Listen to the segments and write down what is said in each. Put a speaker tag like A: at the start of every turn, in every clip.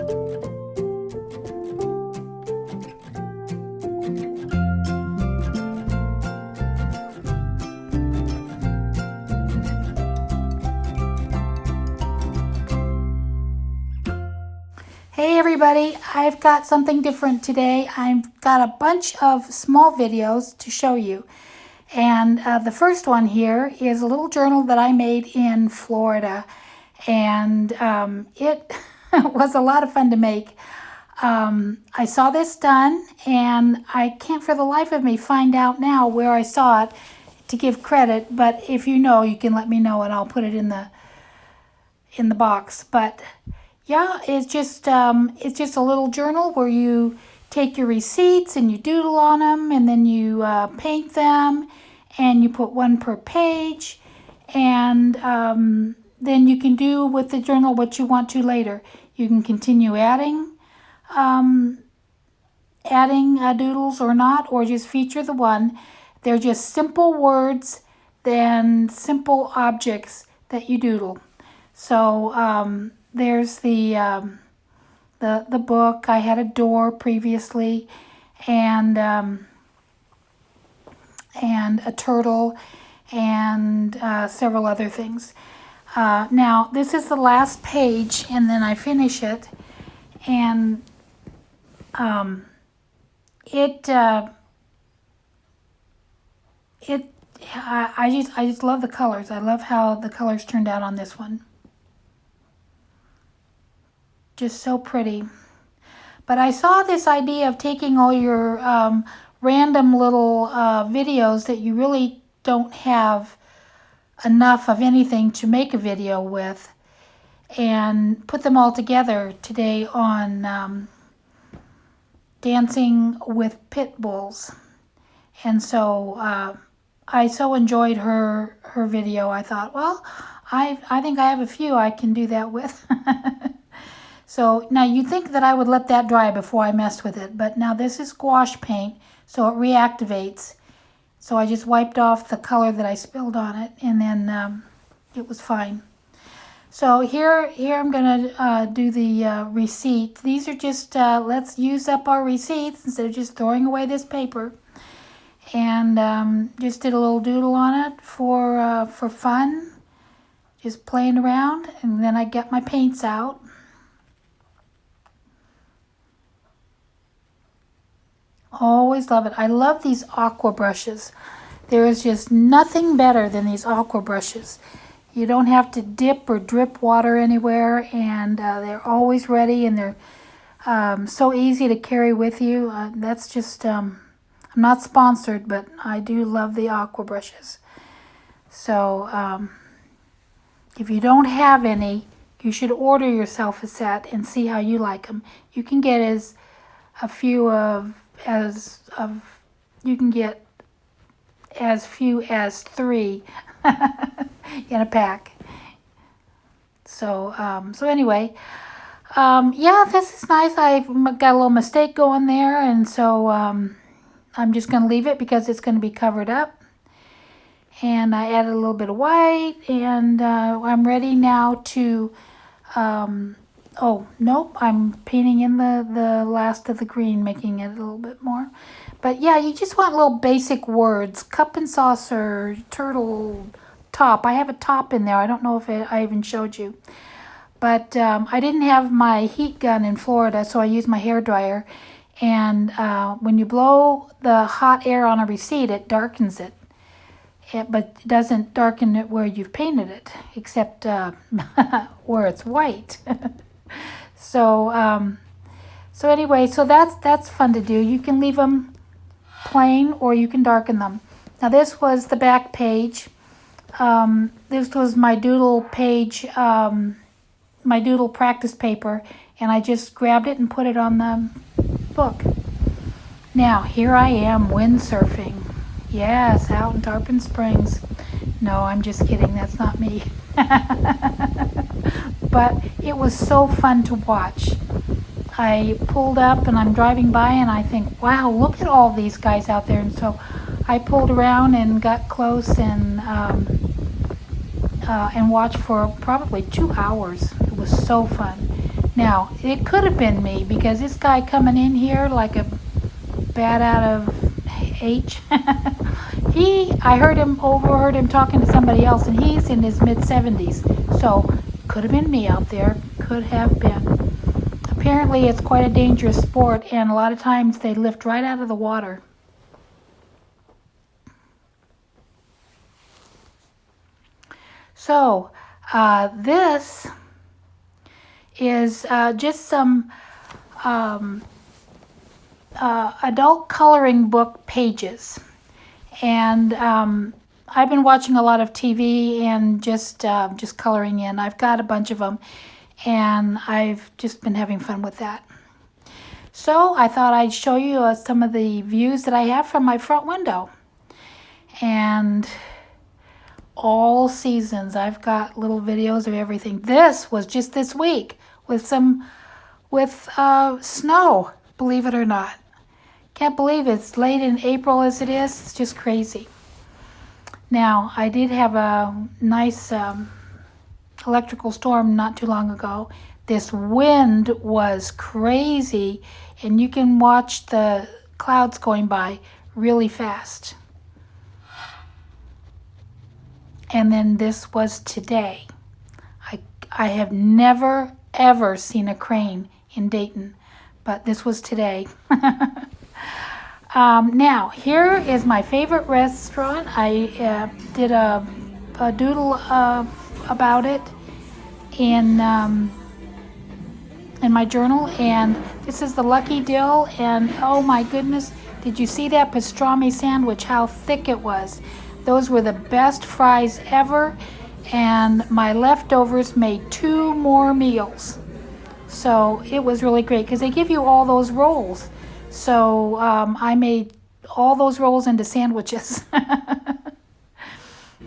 A: Hey everybody, I've got something different today. I've got a bunch of small videos to show you. And the first one here is a little journal that I made in Florida. And it was a lot of fun to make. I saw this done and I can't for the life of me find out now where I saw it to give credit. But if you know, you can let me know and I'll put it in the box. But yeah, it's just a little journal where you take your receipts and you doodle on them, and then you paint them, and you put one per page, and then you can do with the journal what you want to later. You can continue adding doodles or not, or just feature the one. They're just simple words, then simple objects that you doodle. So there's the book. I had a door previously, and a turtle, and several other things. Now this is the last page, and then I finish it, and I just love the colors. I love how the colors turned out on this one. Just so pretty. But I saw this idea of taking all your random little videos that you really don't have enough of anything to make a video with, and put them all together today on dancing with pit bulls. And so I so enjoyed her video. I thought, well, I think I have a few I can do that with. So now you'd think that I would let that dry before I messed with it, but now this is gouache paint, so it reactivates. So I just wiped off the color that I spilled on it, and then it was fine. So here I'm gonna do the receipt. These are just, let's use up our receipts instead of just throwing away this paper. And just did a little doodle on it for fun, just playing around, and then I get my paints out. Always love it. I love these aqua brushes. There is just nothing better than these aqua brushes. You don't have to dip or drip water anywhere, and they're always ready, and they're so easy to carry with you. That's just, I'm not sponsored, but I do love the aqua brushes. So if you don't have any, you should order yourself a set and see how you like them. You can get you can get as few as 3 in a pack. So anyway, yeah, this is nice. I've got a little mistake going there, and so I'm just going to leave it because it's going to be covered up. And I added a little bit of white, and I'm ready now to oh, nope, I'm painting in the last of the green, making it a little bit more. But yeah, you just want little basic words. Cup and saucer, turtle, top. I have a top in there. I don't know if I even showed you. But I didn't have my heat gun in Florida, so I used my hairdryer. And when you blow the hot air on a receipt, it darkens it. But it doesn't darken it where you've painted it, except where it's white. So anyway, so that's fun to do. You can leave them plain, or you can darken them. Now this was the back page. This was my doodle page, my doodle practice paper, and I just grabbed it and put it on the book. Now here I am windsurfing. Yes, out in Tarpon Springs. No, I'm just kidding. That's not me. But it was so fun to watch. I pulled up and I'm driving by and I think, wow, look at all these guys out there. And so I pulled around and got close and watched for probably 2 hours. It was so fun. Now, it could have been me because this guy coming in here like a bat out of H. I overheard him talking to somebody else, and he's in his mid-70s. So, could have been me out there. Could have been. Apparently, it's quite a dangerous sport, and a lot of times they lift right out of the water. So, this is just some adult coloring book pages. And I've been watching a lot of TV and just coloring in. I've got a bunch of them, and I've just been having fun with that. So I thought I'd show you some of the views that I have from my front window. And all seasons, I've got little videos of everything. This was just this week with snow, believe it or not. Can't believe it's late in April as it is. It's just crazy. Now, I did have a nice electrical storm not too long ago. This wind was crazy, and you can watch the clouds going by really fast. And then this was today. I have never, ever seen a crane in Dayton, but this was today. Now, here is my favorite restaurant. I did a doodle about it in my journal, and this is the Lucky Dill, and oh my goodness, did you see that pastrami sandwich, how thick it was? Those were the best fries ever, and my leftovers made 2 more meals. So it was really great because they give you all those rolls. So I made all those rolls into sandwiches.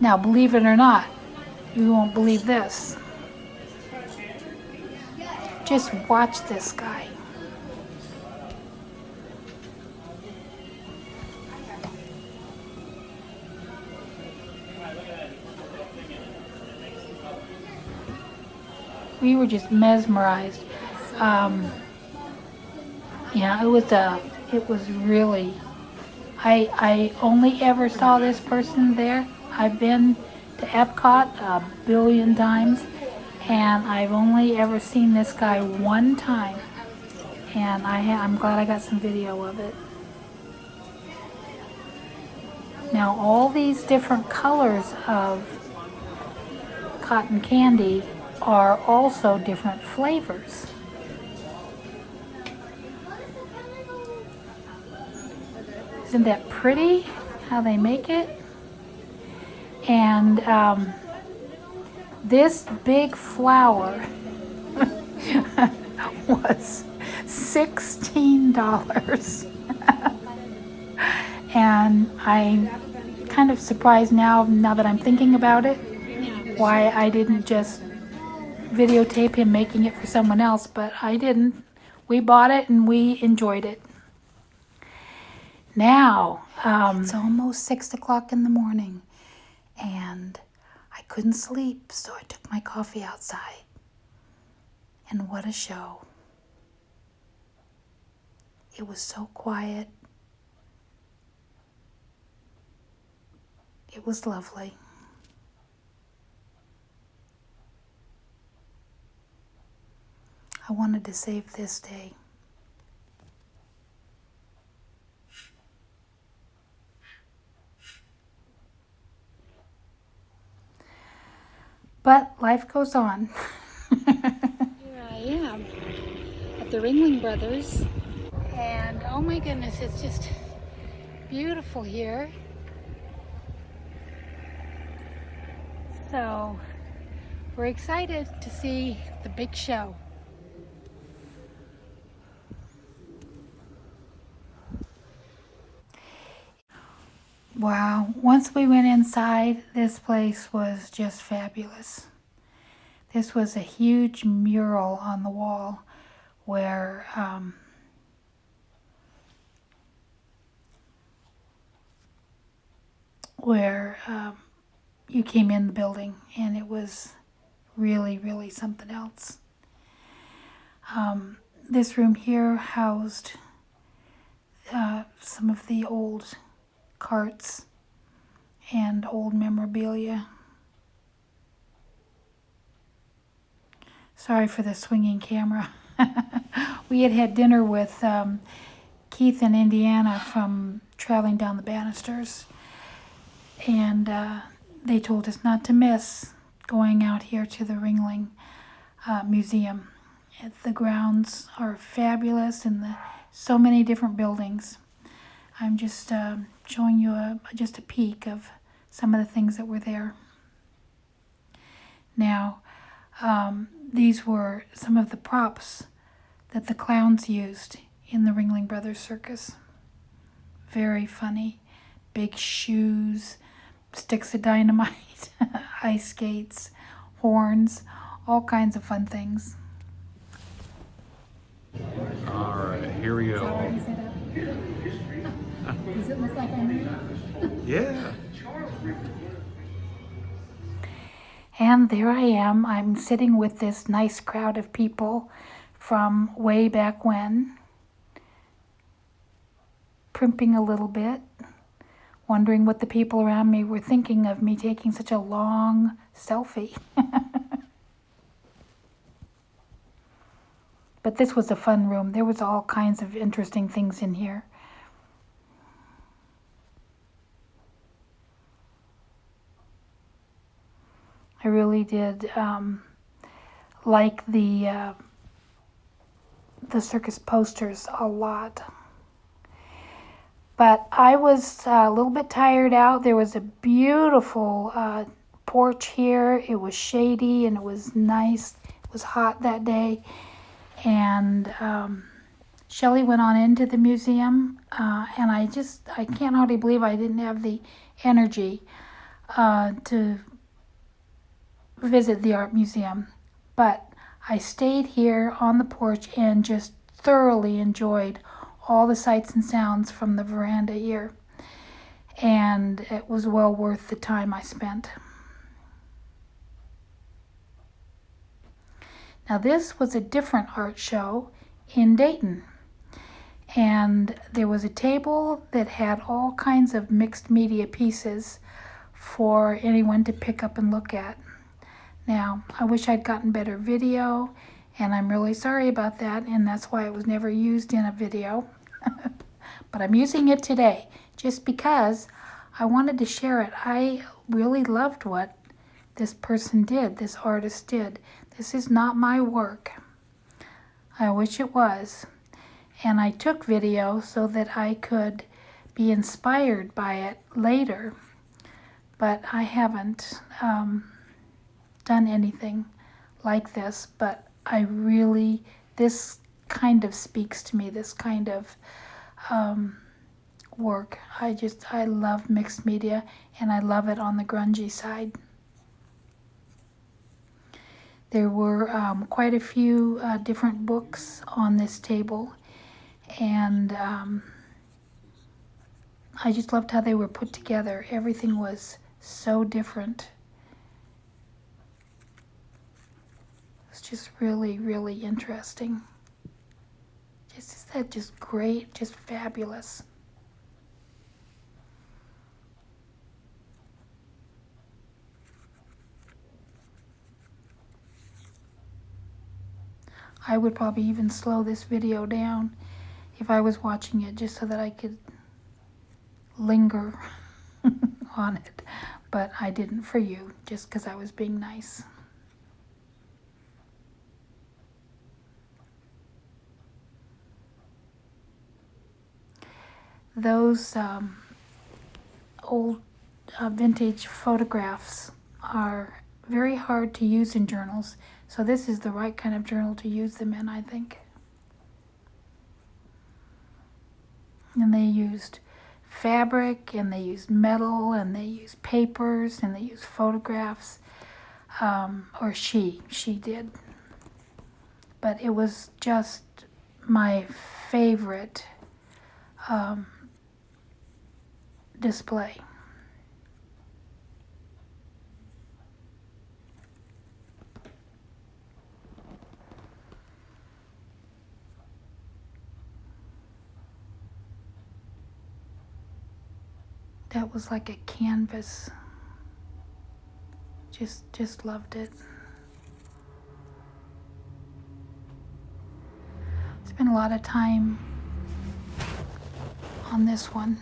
A: Now, believe it or not, you won't believe this. Just watch this guy. We were just mesmerized. Yeah, it was really, I only ever saw this person there. I've been to Epcot a billion times, and I've only ever seen this guy one time, and I'm glad I got some video of it. Now, all these different colors of cotton candy are also different flavors. Isn't that pretty how they make it? And this big flower was $16. And I'm kind of surprised now that I'm thinking about it, why I didn't just videotape him making it for someone else, but I didn't. We bought it and we enjoyed it. Now, it's almost 6 o'clock in the morning, and I couldn't sleep, so I took my coffee outside. And what a show. It was so quiet. It was lovely. I wanted to save this day. But life goes on. Here I am at the Ringling Brothers. And oh my goodness, it's just beautiful here. So we're excited to see the big show. Wow, once we went inside, this place was just fabulous. This was a huge mural on the wall where you came in the building, and it was really, really something else. This room here housed some of the old carts and old memorabilia. Sorry for the swinging camera. We had dinner with Keith and Indiana from Traveling Down the Banisters, and they told us not to miss going out here to the Ringling Museum. The grounds are fabulous, and so many different buildings. I'm just showing you just a peek of some of the things that were there. Now, these were some of the props that the clowns used in the Ringling Brothers Circus. Very funny. Big shoes, sticks of dynamite, ice skates, horns, all kinds of fun things.
B: All right, here we go.
A: Does it look like I'm real?
B: Yeah.
A: And there I am. I'm sitting with this nice crowd of people from way back when, primping a little bit, wondering what the people around me were thinking of me taking such a long selfie. But this was a fun room. There was all kinds of interesting things in here. I really did like the circus posters a lot. But I was a little bit tired out. There was a beautiful porch here. It was shady and it was nice. It was hot that day. And Shelley went on into the museum, and I can't hardly believe I didn't have the energy to visit the art museum. But I stayed here on the porch and just thoroughly enjoyed all the sights and sounds from the veranda here. And it was well worth the time I spent. Now this was a different art show in Dayton. And there was a table that had all kinds of mixed media pieces for anyone to pick up and look at. Now, I wish I'd gotten better video, and I'm really sorry about that, and that's why it was never used in a video. But I'm using it today just because I wanted to share it. I really loved what this person did, this artist did. This is not my work. I wish it was. And I took video so that I could be inspired by it later. But I haven't done anything like this. But I really, this kind of speaks to me, this kind of work. I love mixed media, and I love it on the grungy side. There were quite a few different books on this table, and I just loved how they were put together. Everything was so different. It's just really, really interesting. Is that just great, just fabulous. I would probably even slow this video down if I was watching it, just so that I could linger on it. But I didn't for you, just because I was being nice. Those old vintage photographs are very hard to use in journals, so this is the right kind of journal to use them in, I think. And they used fabric, and they used metal, and they used papers, and they used photographs, or she did. But it was just my favorite display. that was like a canvas. Just loved it. Spent a lot of time on this one.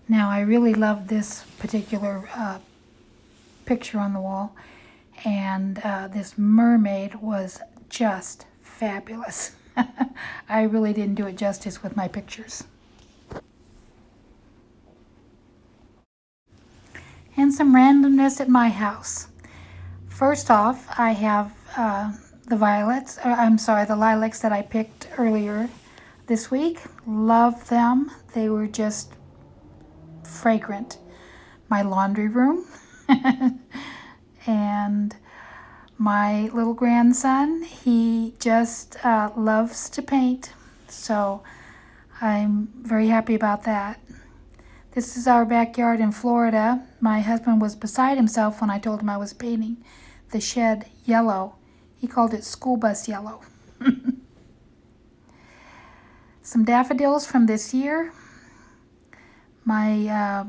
A: Now I really love this particular picture on the wall, and this mermaid was just fabulous. I really didn't do it justice with my pictures. And some randomness at my house. First off, I have the lilacs that I picked earlier this week. Love them. They were just fragrant. My laundry room. And my little grandson, he just loves to paint. So I'm very happy about that. This is our backyard in Florida. My husband was beside himself when I told him I was painting the shed yellow. He called it school bus yellow. Some daffodils from this year. My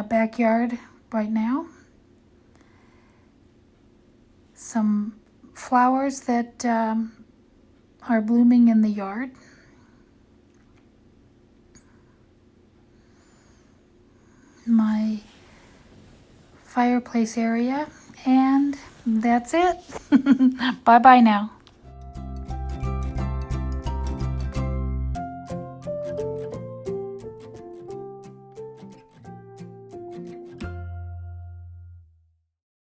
A: backyard right now. Some flowers that are blooming in the yard. My fireplace area, and that's it. Bye-bye now.